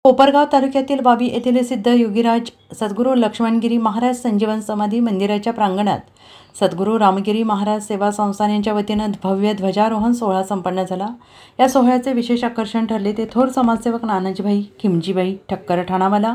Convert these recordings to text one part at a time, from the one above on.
कोपरगाव तालुक्यातील वावी येथील सिद्ध योगीराज सद्गुरू लक्ष्मणगिरी महाराज संजीवन समाधी मंदिराच्या प्रांगणात सद्गुरू रामगिरी महाराज सेवा संस्थान यांच्या वतीनं भव्य ध्वजारोहण सोहळा संपन्न झाला। या सोहळ्याचे विशेष आकर्षण ठरले ते थोर समाजसेवक नानाजीभाई खिमजीभाई ठक्कर ठाणावाला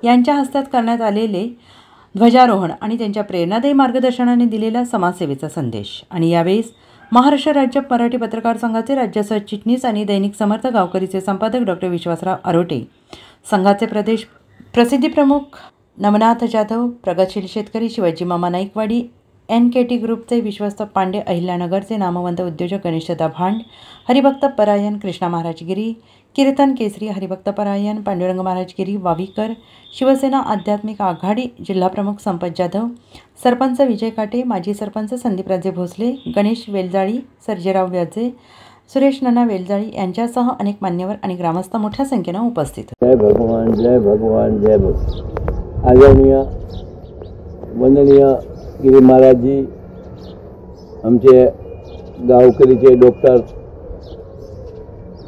यांच्या हस्तात करण्यात आलेले ध्वजारोहण आणि त्यांच्या प्रेरणादायी मार्गदर्शनाने दिलेला समाजसेवेचा संदेश। आणि यावेळी महाराष्ट्र राज्य मराठी पत्रकार संघाचे राज्य सरचिटणीस आणि दैनिक समर्थ गावकरीचे संपादक डॉक्टर विश्वासराव आरोटे, संघाचे प्रदेश प्रसिद्धी प्रमुख नवनाथ जाधव, प्रगतशील शेतकरी शिवाजी मामा नाईकवाडी, NKT ग्रुपचे विश्वस्त पांडे, अहिल्यानगरचे नामवंत उद्योजक गणेशदादा भांड, हरिभक्त परायण कृष्णा महाराजगिरी, कीर्तन केसरी हरिभक्त परायण पांडुरंग महाराजगिरी वावीकर, शिवसेना आध्यात्मिक आघाडी जिल्हा प्रमुख संपत जाधव, सरपंच विजय काटे, माजी सरपंच संदीपराजे भोसले, गणेश वेलजाळी, सर्जेराव व्याजे, सुरेश नाना वेलजाळी यांच्यासह अनेक मान्यवर आणि ग्रामस्थ मोठ्या संख्येने उपस्थित। जय भगवान जय भगवान जय भगवान। आदरणीय वंदनीय गिरी महाराज जी, आमचे गावकरीचे डॉक्टर,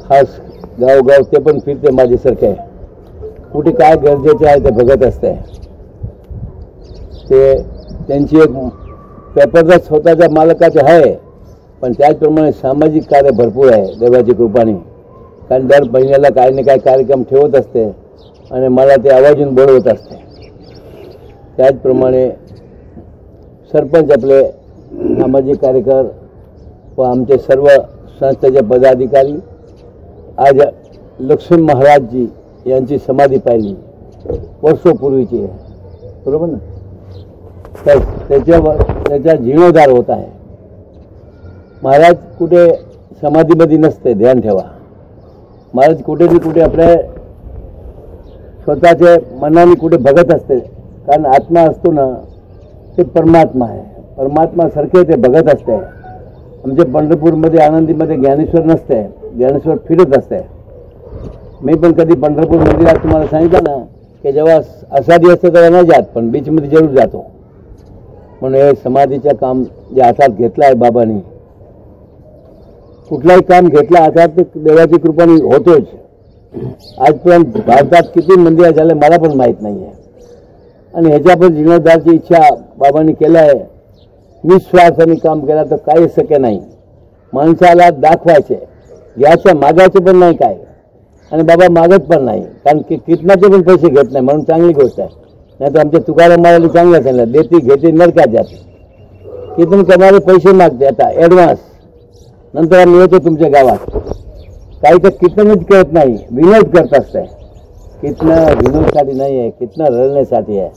खास गावगाव ते पण फिरते माझ्यासारखे, कुठे काय गरजेचे आहे ते बघत असते। ते त्यांची एक पेपरचा स्वतःच्या मालकाचे आहे, पण त्याचप्रमाणे सामाजिक कार्य भरपूर आहे देवाची कृपाने। कारण दर महिन्याला काही ना काही कार्यक्रम ठेवत असते आणि मला ते आवर्जून बोलवत असते। त्याचप्रमाणे सरपंच आपले सामाजिक कार्यकर व आमचे सर्व संस्थेचे पदाधिकारी आज लक्ष्मण महाराजजी यांची समाधी पाहिली वर्षोपूर्वीची आहे, बरोबर ना। त्याचा जीर्णोद्धार होत आहे। महाराज कुठे समाधीमध्ये नसते, ध्यान ठेवा। महाराज कुठे आपल्या स्वतःचे मनाने कुठे बघत असते, कारण आत्मा असतो ना ते परमात्मा आहे, परमात्मासारखे ते बघत असते। आमच्या पंढरपूरमध्ये आनंदीमध्ये ज्ञानेश्वर नसते, ज्ञानेश्वर फिरत असते। मी पण कधी पंढरपूर मंदिरात तुम्हाला सांगितलं ना की जेव्हा आषाढी असते तेव्हा नाही जात, पण बीचमध्ये जरूर जातो। म्हणून हे समाधीचं काम जे हातात घेतलं आहे बाबांनी, कुठलाही काम घेतलं हातात ते देवाची कृपाने होतोच। आजपर्यंत भारतात किती मंदिर झाले मला पण माहीत नाही आहे, आणि ह्याच्या पण जीर्णोद्धाराची इच्छा बाबांनी केलं आहे। निस्वार्थाने काम केला तर काही शक्य नाही। माणसाला दाखवायचे, याच्या मागायचे पण नाही काय, आणि बाबा मागत पण नाही, कारण की कीर्तनाचे पण पैसे घेत नाही, म्हणून चांगली गोष्ट आहे। नाही तर आमच्या तुकाराम महाराजांनी चांगलं सांगितलं, देती घेते नरकात जाते। कीर्तन करणारे पैसे मागते आता ॲडव्हान्स, नंतर आम्ही येतो तुमच्या गावात। काही तर कीर्तनच करत नाही, विनोद करत असते। कीर्तन विनोदसाठी नाही आहे, कीर्तन रडण्यासाठी आहे।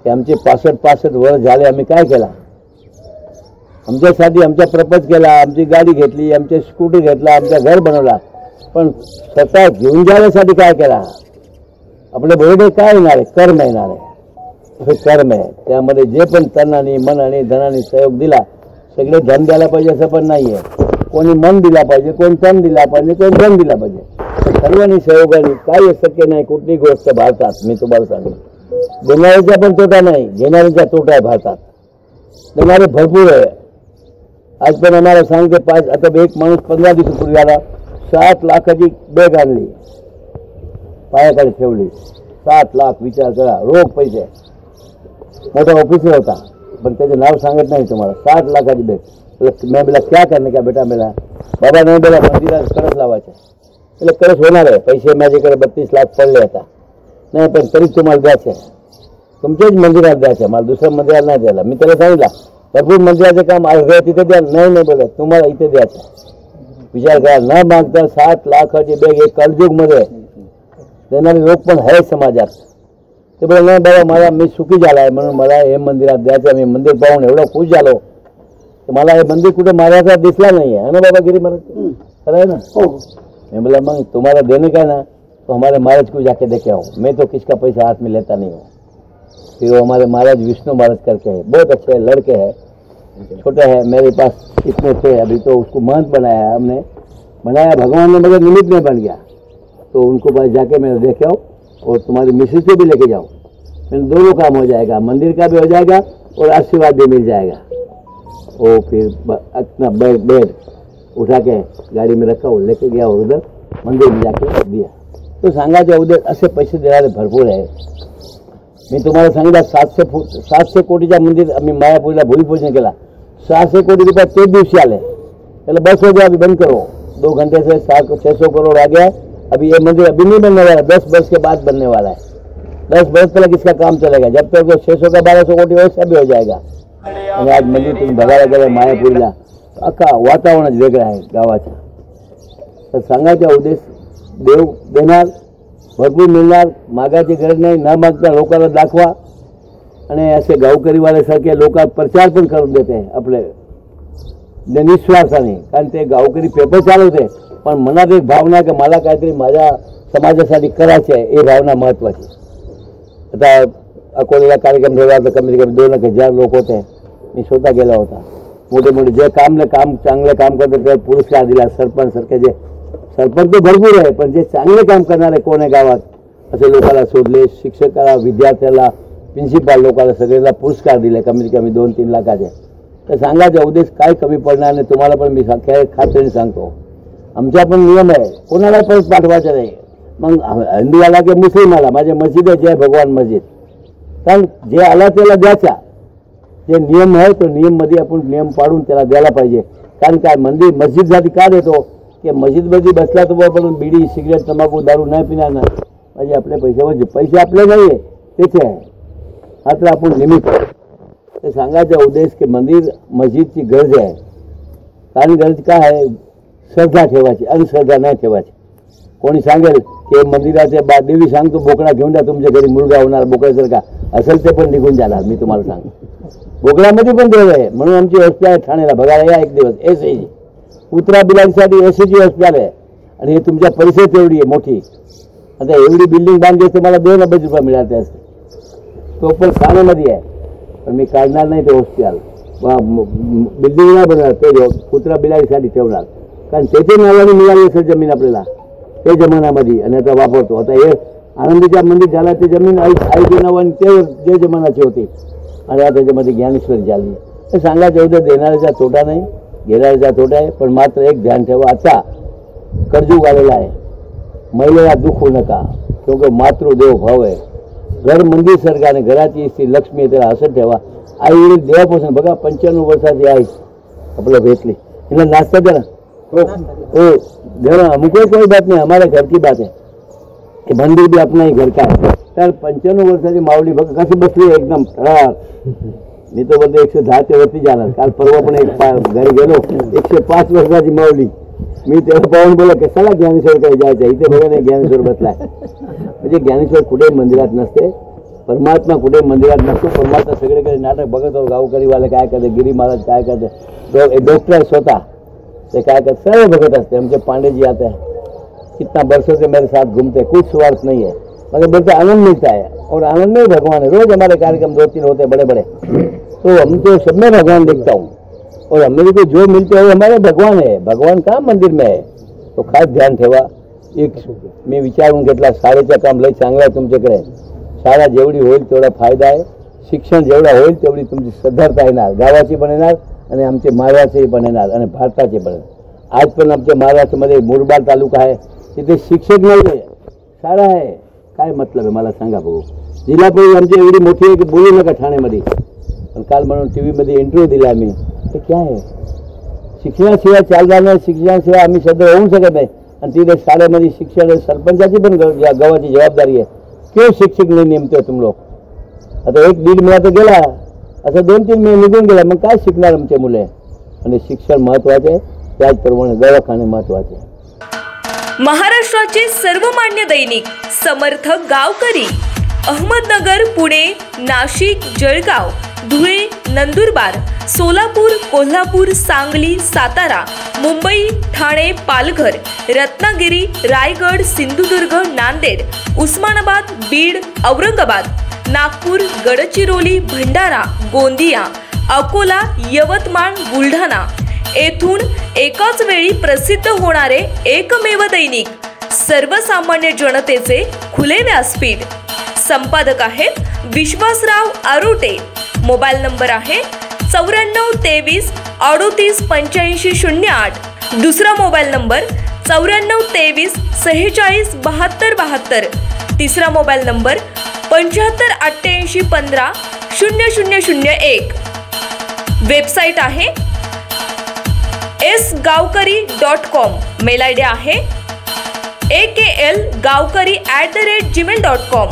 ते आमचे 65 वर्ष झाले, आम्ही काय केला आमच्यासाठी? आमचा प्रपंच केला, आमची गाडी घेतली, आमचे स्कूटर घेतला, आमचा घर बनवला, पण स्वतः घेऊन जाण्यासाठी काय केला? आपल्या बरोबर काय येणार आहे? कर्म येणार आहे। हे कर्म आहे, त्यामध्ये जे पण तनाने मनाने धनाने सहयोग दिला, सगळे धन द्यायला पाहिजे असं पण नाही आहे। कोणी मन दिला पाहिजे, कोण तन दिला पाहिजे, कोण धन दिला पाहिजे। सर्वांनी सहयोगाने काही शक्य नाही कुठली गोष्ट भारतात। मी तुम्हाला सांगेन, देणाऱ्याचा पण तोटा नाही, घेणाऱ्याचा तोटा आहे भारतात। देणारे भरपूर आहे। आज पण आम्हाला सांगते आता एक माणूस 15 दिवसापूर्वी आला, 7 लाखाची बॅग आणली, पायाकडे ठेवली। 7 लाख, विचार करा, रोख पैसे। मोठा ऑफिसर होता, पण त्याचे नाव सांगत नाही तुम्हाला। 7 लाखाची बॅग। मैं बोला क्या करने का बेटा? मेरा बाबा नहीं बोला मंदिरात कळस लावायचा। त्याला कळस होणार आहे, पैसे माझ्याकडे 32 लाख पडले आता, नाही पण तरी तुम्हाला द्यायचं आहे, तुमच्याच मंदिरात द्यायचं आहे, मला दुसऱ्या मंदिरात नाही द्यायला। मी त्याला सांगितलं भरपूर मंदिराचं काम आहे तिथे द्या, नाही बोलत तुम्हाला इथे द्यायचं। विचार करा, न मागता 7 लाखाची बॅग हे कलयुगमध्ये देणारे लोक पण आहे समाजात। ते बोला नाही बाबा मी सुखी झाला आहे म्हणून मला हे मंदिरात द्यायचं। मी मंदिर पाहून एवढा खुश झालो, मला हे मंदिर कुठे महाराजा दिसला नहीं है ना बाबा गिरी महाराज, खरा है ना। मैं बोला मग तुम्हारा देने का ना, तो हमारे महाराज को जाके देखे आओ, मैं तो किसका पैसा हाथ में लेता नहीं हूँ। फिर वो हमारे महाराज विष्णु महाराज करके है, बहुत अच्छे लड़के हैं, छोटे हैं, मेरे पास इतने थे, अभी तो उसको महंत बनाया है हमने, बनाया भगवान ने, मगर निमित्त में बन गया। तो उनको पास जाके मैं देखे आओ और तुम्हारी मिसेज से भी लेके जाओ, फिर दोनों काम हो जाएगा, मंदिर का भी हो जाएगा और आशीर्वाद भी मिल जाएगा। वो फिर अपना बेड उठा के गाड़ी में रखा, वो लेके गया और उधर मंदिर में जाके दिया। तो सांगायच्या उद्या असे पैसे देणारे भरपूर आहे. मी तुम्हाला सांगितलं 700 कोटीच्या मंदिर आम्ही मायापुरीला भूमिपूजन केला. 600 कोटी रुपये तेच दिवशी आले. चलो बस हो गया, अभी बंद करो. 2 घंटे से 600 करोड़ आ गया. अभी ये मंदिर अभी नहीं बनने वाला, 10 वर्ष के बाद बनने वाला है. 10 वर्ष तक इसका काम चलेगा. जब तक तो 600 का 1200 कोटी वैसा भी हो जाएगा. आणि आज मंदिर तुम्ही बघायला गेलं मायापुरीला, अख्खा वातावरणच वेगळं आहे गावाचं. तर सांगायचा उद्देश, देव देणार, भरपूर मिळणार, मागायची गरज नाही. न मागता लोकांना दाखवा. आणि असे गावकरीवाल्यासारखे लोक प्रचार पण करून देते आपले निस्वार्थाने. कारण ते गावकरी पेपर चालवते, पण मनात एक भावना की मला काहीतरी माझ्या समाजासाठी करायचे आहे, ही भावना महत्त्वाची. आता अकोल्याला कार्यक्रम ठेवला तर कमीत कमी 2,000 लोक होते. मी स्वतः गेला होता. मोठे मोठे जे चांगले काम करतात ते पुरस्कार दिला. सरपंच सारखे जे सरपंच तर भरपूर आहे, पण जे चांगले काम करणारे कोण आहे गावात असे लोकांना शोधले. शिक्षकाला, विद्यार्थ्याला, प्रिन्सिपाल लोकांना सगळ्यांना पुरस्कार दिले कमीत कमी 2-3 लाखाचे. तर सांगायचा उद्देश काय कमी पडणार नाही. तुम्हाला पण मी खात्रीने सांगतो, आमचा पण नियम आहे, कोणाला पैसे पाठवायचे नाही. मग हिंदू आला की मुस्लिम आला, माझे मस्जिद आहे जय भगवान मस्जिद. कारण जे आला त्याला द्यायचा, जे नियम आहे तो नियममध्ये आपण नियम पाडून त्याला द्यायला पाहिजे. कारण काय मंदिर मस्जिदसाठी का देतो की मस्जिदमध्ये बसला तर आपण बिडी, सिगरेट, तंबाखू, दारू नाही पिणार ना. म्हणजे आपल्या पैसे आपले नाही आहे, त्याचे आहे. हा तर आपण निमित्त. ते सांगायचा उद्देश की मंदिर मस्जिदची गरज आहे. कारण गरज काय आहे, श्रद्धा ठेवायची, अंधश्रद्धा नाही ठेवायची. कोणी सांगेल की मंदिराचे देवी सांगतो बोकडा घेऊन जा, तुमच्या घरी मुलगा होणार बोकड्यासारखा असेल ते पण निघून जाणार. मी तुम्हाला सांगतो, बोकड्यामध्ये पण देव आहे. म्हणून आमची हॉस्पिटल आहे ठाण्याला, बघायला या एक दिवस. एसी कुत्रा बिलांसाठी एसीची हॉस्पिटल आहे. आणि हे तुमच्या परिसरात एवढी आहे मोठी. आता एवढी बिल्डिंग बांधली असते मला 2 अब्ज रुपये मिळाले असते. तो पण ठाण्यामध्ये आहे, पण मी काढणार नाही ते हॉस्पिटल. बिल्डिंग नाही बनवणार, ते कुत्रा बिलांसाठी ठेवणार. कारण त्याच्या नावाने मिळाली असेल जमीन आपल्याला ते जमान्यामध्ये, आणि आता वापरतो. आता हे आनंदीच्या मंदिर झाला ते जमीन आईच्या नावाने ते जे जमान्याची होती, आणि आता त्याच्यामध्ये ज्ञानेश्वरी झाली. हे सांगायचं उद्या देणाऱ्याचा तोटा नाही, घेणाऱ्याचा तोटा आहे. पण मात्र एक ध्यान ठेवा, आता कर्जूक आलेला आहे, महिलेला दुःख होऊ नका, क्योंकि मातृदेव भाव आहे. घर मंदिर सरकारने घराची स्त्री लक्ष्मी त्याला असं ठेवा. आई वडील देवापासून बघा 95 वर्षाची आई आपलं भेटली, हिला नाश्ता द्या ना. हो देना, मुझे कोई बात नहीं, हमारे घर की बात है कि मंदिर भी अपना ही घर का है. तर 95 वर्षाची माऊली बघा कशी बसली एकदम ठळार. मी तो बोलतो 110 ते वरती जाणार. काल परवा पण एक घरी गेलो, 105 वर्षाची माऊली. मी तेव्हा पाहून बोला की चला ज्ञानेश्वरकडे जायचं. इथे बघा नाही ज्ञानेश्वर बसलाय. म्हणजे ज्ञानेश्वर कुठे मंदिरात नसते, परमात्मा कुठे मंदिरात नसतो. परमात्मा सगळीकडे नाटक बघत हो. गावकरीवाले काय करते, गिरी महाराज काय करते, डॉक्टर स्वतः ते काय करते सर्व बघत असते. हमसे पांडे जी आते हैं, कितना वर्षों से मेरे साथ घूमते, कुछ स्वार्थ नहीं है, मगर बोलते आनंद मिलता है. और आनंद में भगवान है. रोज हमारे कार्यक्रम 2-3 होते हैं बड़े बड़े, तो हम तो सब में भगवान देखता हूँ. और हमें को जो मिलते हैं हमारे भगवान है. भगवान का मंदिर में है. तो खास ध्यान ठेवा. एक मी विचारून घेतला, शाळेचं काम लय चांगलं आहे तुमच्याकडे. शाळा जेवढी होईल तेवढा फायदा आहे. शिक्षण जेवढा होईल तेवढी तुमची सद्धरता येणार, गावाची पण येणार आणि आमचे महाराष्ट्राचे पण येणार आणि भारताचे पण. आज पण आमच्या महाराष्ट्रामध्ये मुरबाड तालुका आहे, तिथे शिक्षक नाही आहे, शाळा आहे. काय मतलब आहे मला सांगा भाऊ. जिल्हा परिषद आमची एवढी मोठी आहे की बोलू नका ठाण्यामध्ये. पण काल म्हणून टीव्हीमध्ये इंटरव्ह्यू दिला आम्ही. ते काय आहे, शिक्षणाशिवाय चालणार नाही, शिक्षणाशिवाय आम्ही सध्या होऊ शकत नाही. आणि तिथे शाळेमध्ये शिक्षण सरपंचाची पण गावाची जबाबदारी आहे. क्यों शिक्षक नाही नेमते तुम लोग. आता 1-1.5 महिना तर गेला, असं 2-3 महिने निघून गेला, मग काय शिकणार आमचे मुले. आणि शिक्षण महत्वाचे, त्याचप्रमाणे दवाखाने महत्वाचे. महाराष्ट्राचे सर्वमान्य दैनिक समर्थ गावकरी, अहमदनगर, पुणे, नाशिक, जळगाव, धुळे, नंदुरबार, सोलापूर, कोल्हापूर, सांगली, सातारा, मुंबई, ठाणे, पालघर, रत्नागिरी, रायगड, सिंधुदुर्ग, नांदेड, उस्मानाबाद, बीड, औरंगाबाद, नागपूर, गडचिरोली, भंडारा, गोंदिया, अकोला, यवतमाळ, बुलढाणा येथून एकाच वेळी प्रसिद्ध होणारे एकमेव दैनिक, सर्वसामान्य जनतेचे खुले व्यासपीठ. संपादक आहेत विश्वासराव आरोटे. मोबाईल नंबर आहे 94 23 38 85 08. दुसरा मोबाईल नंबर 9423 46 72 72. तिसरा मोबाईल नंबर 75 88 15 0001. वेबसाईट आहे sgavkari.com. मेल आय डी आहे aklgavkari@gmail.com.